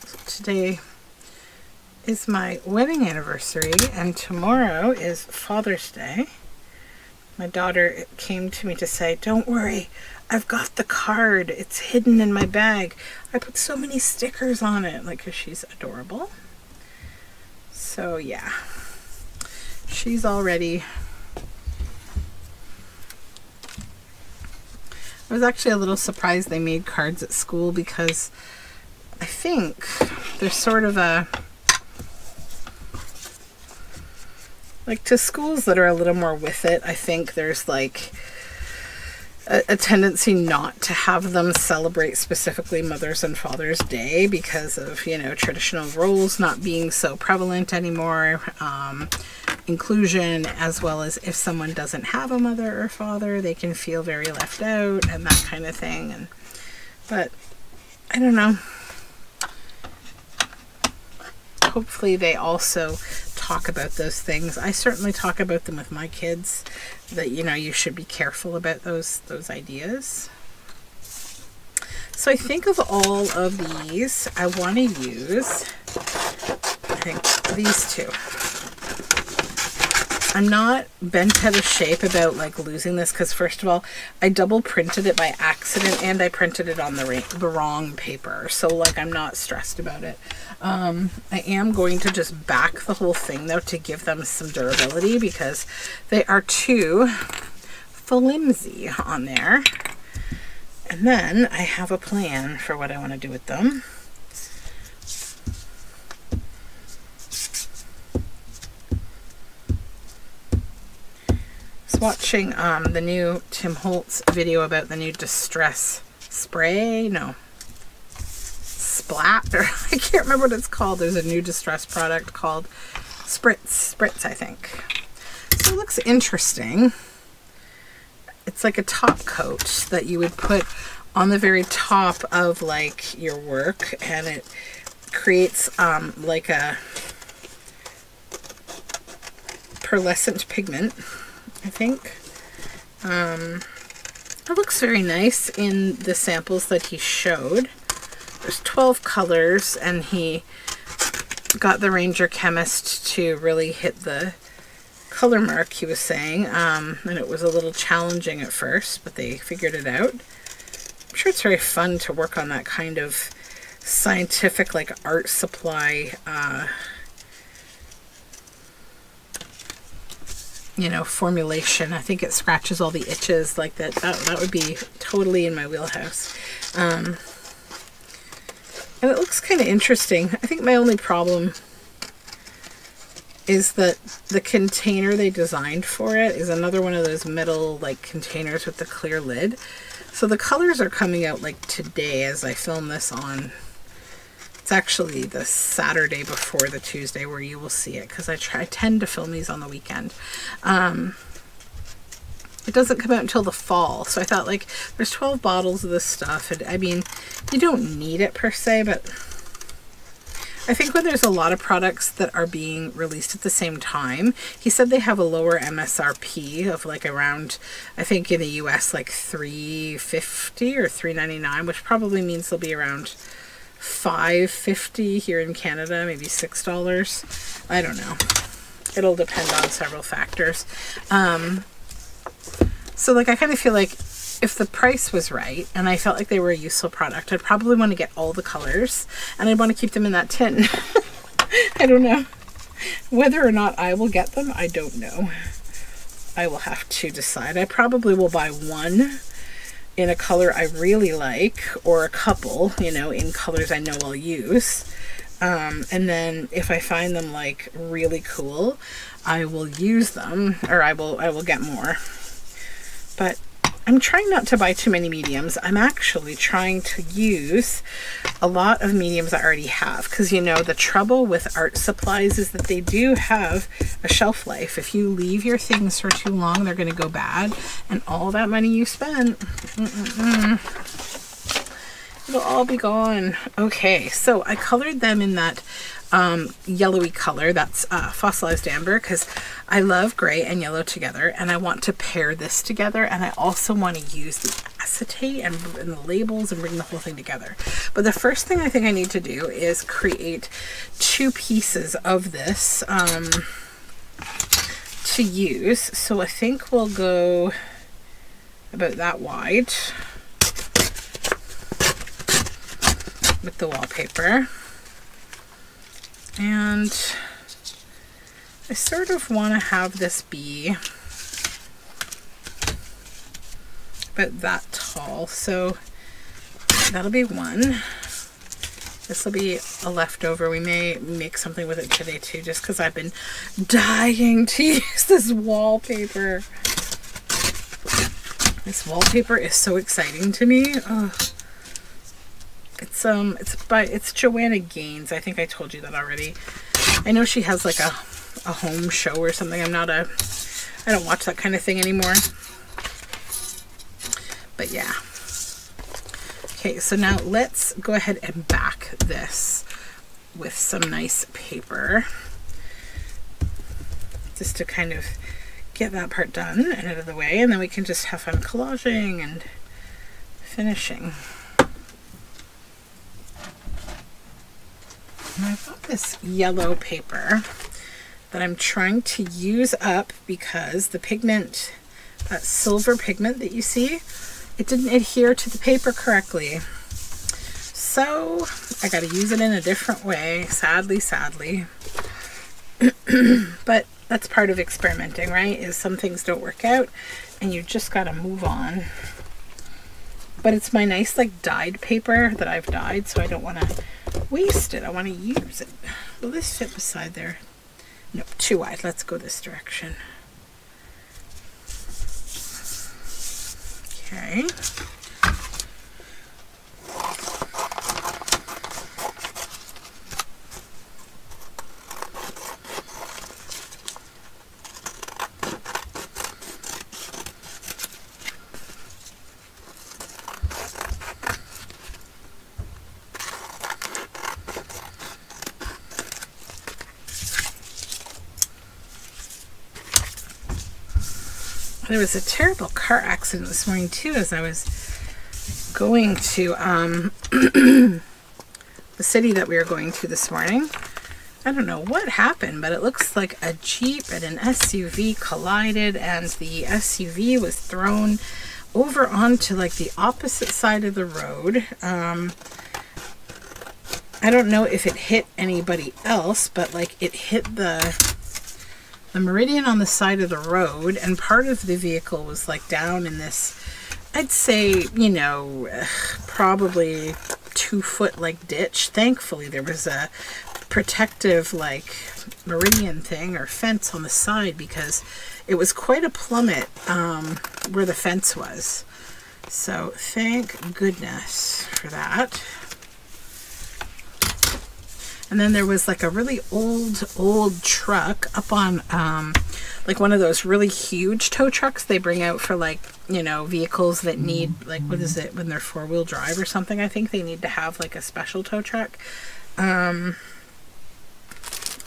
So today is my wedding anniversary and tomorrow is Father's Day. My daughter came to me to say, "Don't worry, I've got the card. It's hidden in my bag. I put so many stickers on it." Like, 'cause she's adorable. So yeah, she's all ready. I was actually a little surprised they made cards at school because I think there's sort of a, like, to schools that are a little more with it, I think there's like a tendency not to have them celebrate specifically Mother's and Father's Day because of, you know, traditional roles not being so prevalent anymore, inclusion, as well as if someone doesn't have a mother or father, they can feel very left out and that kind of thing. But I don't know. Hopefully they also talk about those things. I certainly talk about them with my kids, that, you know, you should be careful about those ideas. So I think of all of these, I want to use, I think, these two. I'm not bent out of shape about like losing this because, first of all, I double printed it by accident and I printed it on the wrong paper. So like, I'm not stressed about it. I am going to just back the whole thing though to give them some durability because they are too flimsy on there. And then I have a plan for what I want to do with them. I was watching the new Tim Holtz video about the new distress spray. No. Splat, or I can't remember what it's called. There's a new distress product called Spritz, I think. So it looks interesting. It's like a top coat that you would put on the very top of like your work, and it creates like a pearlescent pigment, I think. It looks very nice in the samples that he showed. There's 12 colors, and he got the Ranger Chemist to really hit the color mark, he was saying. And it was a little challenging at first, but they figured it out. I'm sure it's very fun to work on that kind of scientific, like, art supply, you know, formulation. I think it scratches all the itches like that. That would be totally in my wheelhouse. And it looks kind of interesting. I think my only problem is that the container they designed for it is another one of those metal like containers with the clear lid. So the colors are coming out like today as I film this on. It's actually the Saturday before the Tuesday where you will see it, because I tend to film these on the weekend. it doesn't come out until the fall. So I thought, like, there's 12 bottles of this stuff, and I mean, you don't need it per se, but I think when there's a lot of products that are being released at the same time, he said they have a lower MSRP of like around, I think in the US, like $3.50 or $3.99, which probably means they'll be around $5.50 here in Canada, maybe $6. I don't know. It'll depend on several factors. So like, I kind of feel like if the price was right and I felt like they were a useful product, I'd probably want to get all the colors and I'd want to keep them in that tin. I don't know. Whether or not I will get them, I don't know. I will have to decide. I probably will buy one in a color I really like, or a couple, you know, in colors I know I'll use. And then if I find them like really cool, I will use them, or I will get more. But I'm trying not to buy too many mediums. I'm actually trying to use a lot of mediums I already have, because you know the trouble with art supplies is that they do have a shelf life. If you leave your things for too long, they're going to go bad, and all that money you spent, it'll all be gone. Okay, so I colored them in that yellowy color, that's fossilized amber, because I love gray and yellow together, and I want to pair this together, and I also want to use the acetate and the labels and bring the whole thing together. But the first thing I think I need to do is create 2 pieces of this to use. So I think we'll go about that wide with the wallpaper. And I sort of want to have this be about that tall, so that'll be one. This will be a leftover. We may make something with it today too, just because I've been dying to use this wallpaper. This wallpaper is so exciting to me. Oh. It's Joanna Gaines. I think I told you that already. I know she has like a home show or something. I don't watch that kind of thing anymore. But yeah. Okay, so now let's go ahead and back this with some nice paper, just to kind of get that part done and out of the way, and then we can just have fun collaging and finishing. And I've got this yellow paper that I'm trying to use up because the pigment, that silver pigment that you see, it didn't adhere to the paper correctly. So I got to use it in a different way, sadly. But that's part of experimenting, right? Is some things don't work out and you just got to move on. But it's my nice like dyed paper that I've dyed, so I don't want to waste it. I want to use it. Will this fit beside there? No, too wide. Let's go this direction. Okay. There was a terrible car accident this morning too as I was going to the city that we were going to this morning. I don't know what happened, but it looks like a Jeep and an SUV collided, and the SUV was thrown over onto like the opposite side of the road. I don't know if it hit anybody else, but like it hit the meridian on the side of the road, and part of the vehicle was like down in this, I'd say, you know, probably 2-foot like ditch. Thankfully there was a protective like meridian thing or fence on the side, because it was quite a plummet where the fence was. So thank goodness for that. And then there was like a really old truck up on like one of those really huge tow trucks they bring out for like, you know, vehicles that need like, what is it, when they're 4-wheel drive or something. I think they need to have like a special tow truck.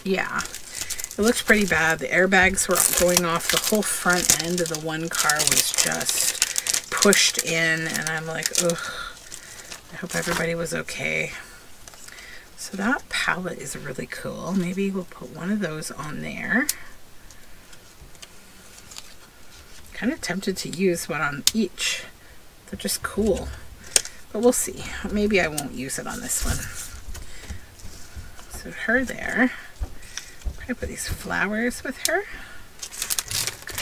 Yeah, it looks pretty bad. The airbags were going off. The whole front end of the one car was just pushed in, and I'm like, ugh, I hope everybody was okay. So that palette is really cool. Maybe we'll put one of those on there. Kind of tempted to use one on each. They're just cool. But we'll see. Maybe I won't use it on this one. So her there. I put these flowers with her.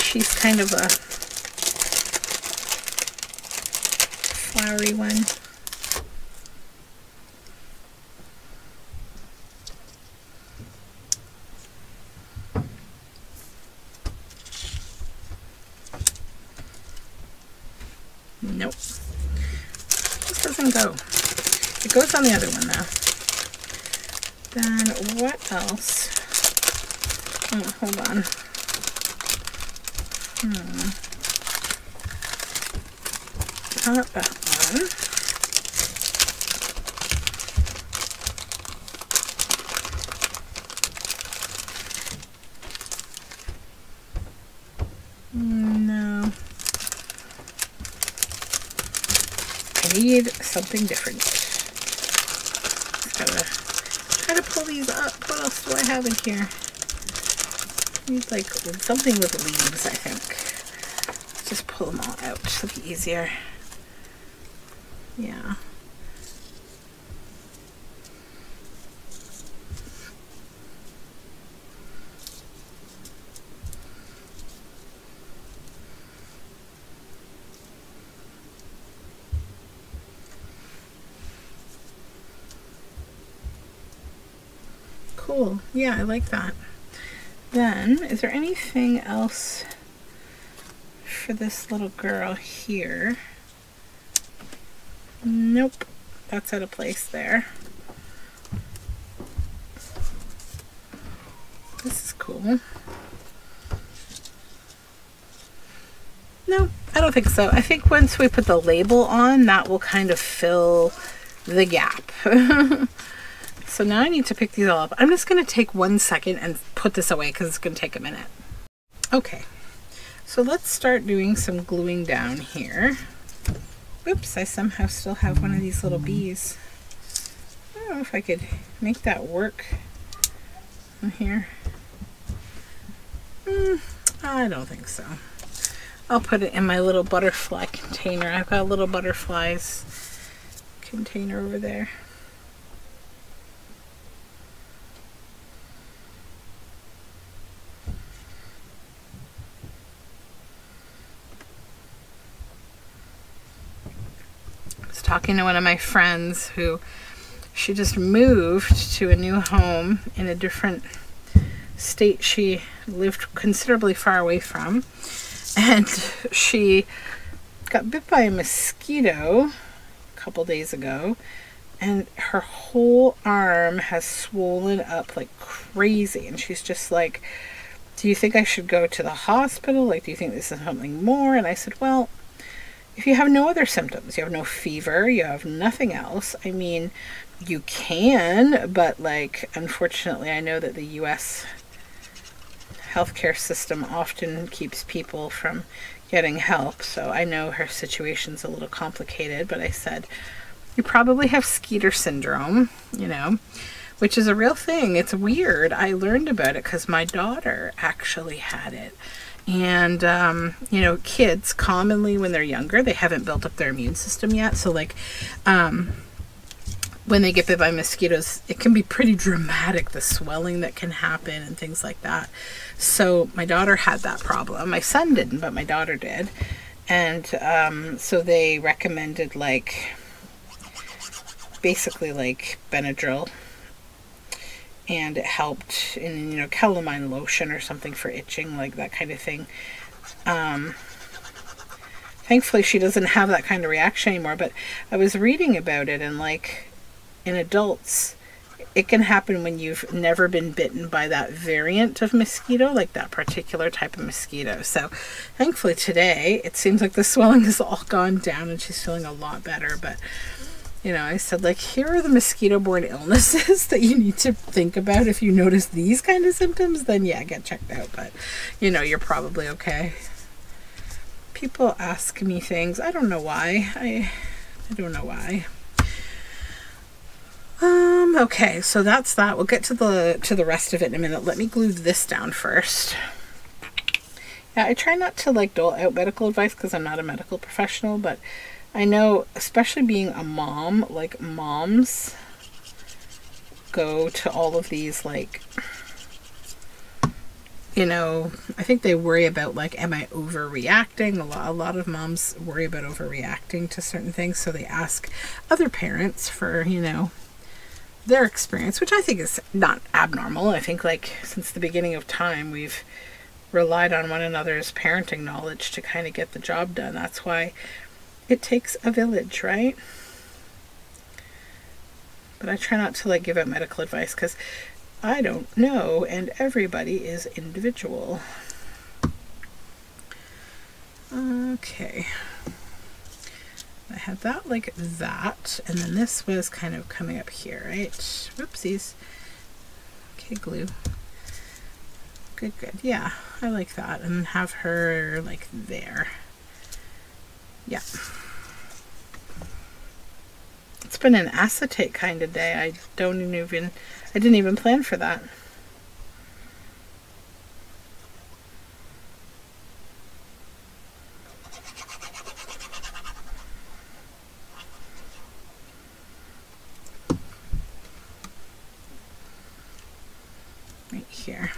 She's kind of a flowery one. Nope. This doesn't go. It goes on the other one though. Then what else? Oh, hold on. Not that one. No. I need something different. Gotta try to pull these up. What else do I have in here? I need like something with leaves, I think. Just pull them all out. It'll be easier. Yeah. Cool. Yeah, I like that. Then, is there anything else for this little girl here? Nope. That's out of place there. This is cool. No, I don't think so. I think once we put the label on, that will kind of fill the gap. So now I need to pick these all up. I'm just going to take 1 second and put this away because it's going to take a minute. Okay, so let's start doing some gluing down here. Oops, I somehow still have one of these little bees. I don't know if I could make that work in here. I don't think so. I'll put it in my little butterfly container. I've got a little butterflies container over there. Talking to one of my friends who she just moved to a new home in a different state she lived considerably far away from, and she got bit by a mosquito a couple days ago, and her whole arm has swollen up like crazy, and she's just like, do you think I should go to the hospital? Like, do you think this is something more? And I said, well, if you have no other symptoms, you have no fever, you have nothing else, I mean, you can, but like, unfortunately, I know that the US healthcare system often keeps people from getting help, so I know her situation's a little complicated, but I said, you probably have Skeeter syndrome, you know, which is a real thing. It's weird. I learned about it because my daughter actually had it. And, you know, kids commonly when they're younger, they haven't built up their immune system yet. So like, when they get bit by mosquitoes, it can be pretty dramatic, the swelling that can happen and things like that. So my daughter had that problem. My son didn't, but my daughter did. And, so they recommended like, basically like Benadryl. And it helped in, you know, calamine lotion or something for itching, like that kind of thing. Thankfully, she doesn't have that kind of reaction anymore, but I was reading about it, and like in adults, It can happen when you've never been bitten by that variant of mosquito, like that particular type of mosquito. So thankfully today, it seems like the swelling has all gone down and she's feeling a lot better. But, you know, I said, like, here are the mosquito-borne illnesses that you need to think about. If you notice these kind of symptoms, then yeah, get checked out. But, you know, you're probably okay. People ask me things. I don't know why. I don't know why. Okay, so that's that. We'll get to the rest of it in a minute. Let me glue this down first. Yeah, I try not to like dole out medical advice because I'm not a medical professional, but I know, especially being a mom, like moms go to all of these, like, you know, I think they worry about, like, am I overreacting? A lot of moms worry about overreacting to certain things, so they ask other parents for, you know, their experience, which I think is not abnormal. I think, like, since the beginning of time, we've relied on one another's parenting knowledge to kind of get the job done. That's why it takes a village, right? But I try not to, like, give out medical advice because I don't know, and everybody is individual. Okay. I had that like that, and then this was kind of coming up here, right? Whoopsies. Okay, glue. Good, good. Yeah, I like that. And have her like there. Yeah. It's been an acetate kind of day. I didn't even plan for that. Right here.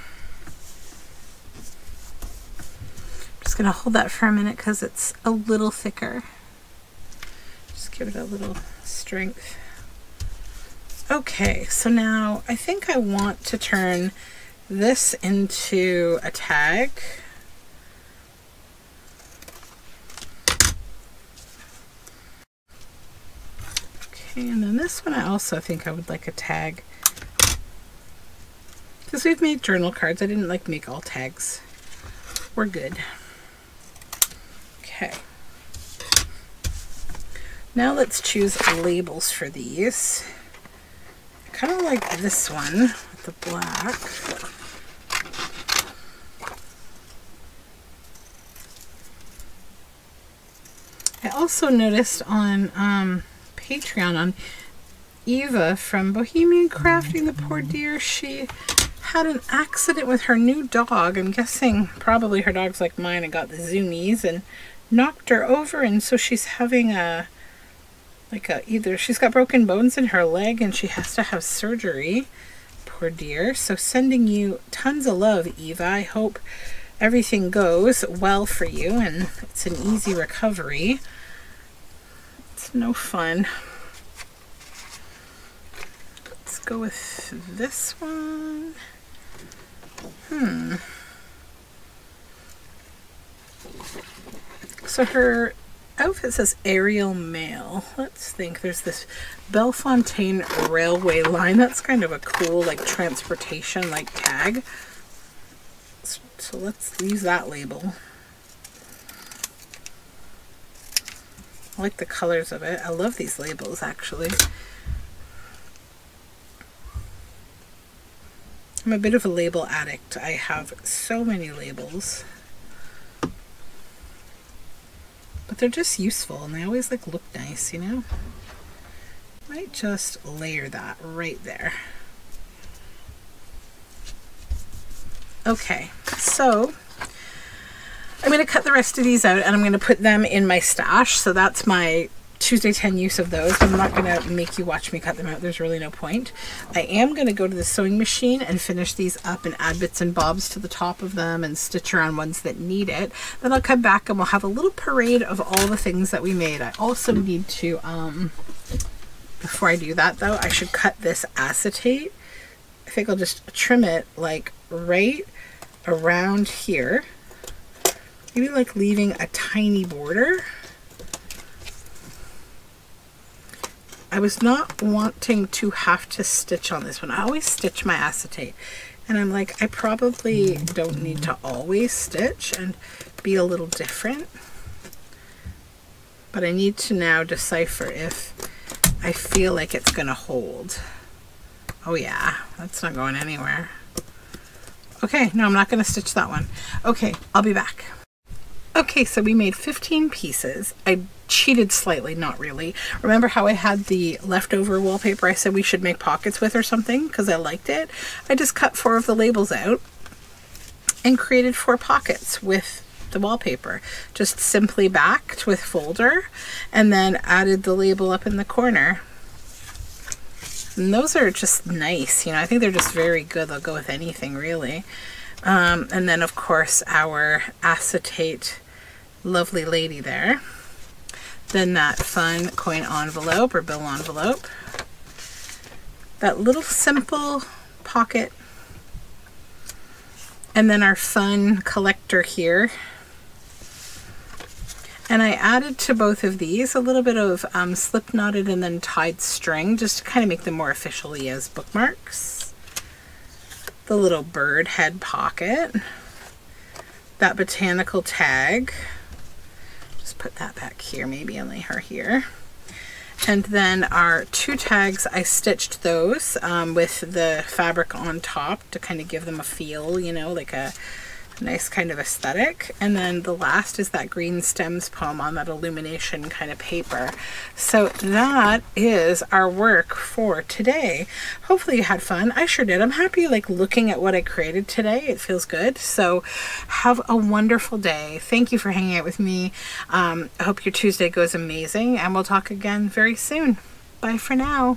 I'm just gonna hold that for a minute because it's a little thicker. Just give it a little strength. Okay, so now I think I want to turn this into a tag. Okay, and then this one I also think I would like a tag. Because we've made journal cards, I didn't like make all tags. We're good. Okay. Now let's choose labels for these. I kind of like this one with the black. I also noticed on Patreon, on Eva from Bohemian Crafting, the poor dear, she had an accident with her new dog. I'm guessing probably her dog's like mine and got the zoomies and knocked her over, and so she's having either she's got broken bones in her leg and she has to have surgery. Poor dear. So sending you tons of love, Eva. I hope everything goes well for you and it's an easy recovery. It's no fun. Let's go with this one. So her outfit says aerial mail. Let's think. There's this Bellefontaine railway line. That's kind of a cool, like, transportation, like, tag. So let's use that label. I like the colors of it. I love these labels, actually. I'm a bit of a label addict. I have so many labels. But they're just useful and they always like look nice, you know? Might just layer that right there. Okay, so I'm going to cut the rest of these out and I'm going to put them in my stash. So that's my Tuesday 10 use of those, but I'm not going to make you watch me cut them out. There's really no point. I am going to go to the sewing machine and finish these up and add bits and bobs to the top of them and stitch around ones that need it. Then I'll come back and we'll have a little parade of all the things that we made. I also need to, before I do that though, I should cut this acetate. I think I'll just trim it like right around here. Maybe like leaving a tiny border. I was not wanting to have to stitch on this one. I always stitch my acetate. And I'm like, I probably don't need to always stitch and be a little different. But I need to now decipher if I feel like it's going to hold. Oh yeah, that's not going anywhere. Okay, no, I'm not going to stitch that one. Okay, I'll be back. Okay, so we made 15 pieces. I cheated slightly, not really. Remember how I had the leftover wallpaper I said we should make pockets with or something because I liked it? I just cut 4 of the labels out and created 4 pockets with the wallpaper. Just simply backed with folder and then added the label up in the corner. And those are just nice, you know, I think they're just very good. They'll go with anything really. And then of course our acetate lovely lady there. Then that fun coin envelope or bill envelope. That little simple pocket. And then our fun collector here. And I added to both of these a little bit of slip knotted and then tied string just to kind of make them more officially as bookmarks. The little bird head pocket. That botanical tag. Just put that back here, maybe and lay her here. And then our 2 tags, I stitched those with the fabric on top to kind of give them a feel, you know, like a nice kind of aesthetic. And then the last is that green stems poem on that illumination kind of paper. So that is our work for today. Hopefully you had fun. I sure did. I'm happy like looking at what I created today. It feels good. So have a wonderful day. Thank you for hanging out with me. I hope your Tuesday goes amazing and we'll talk again very soon. Bye for now.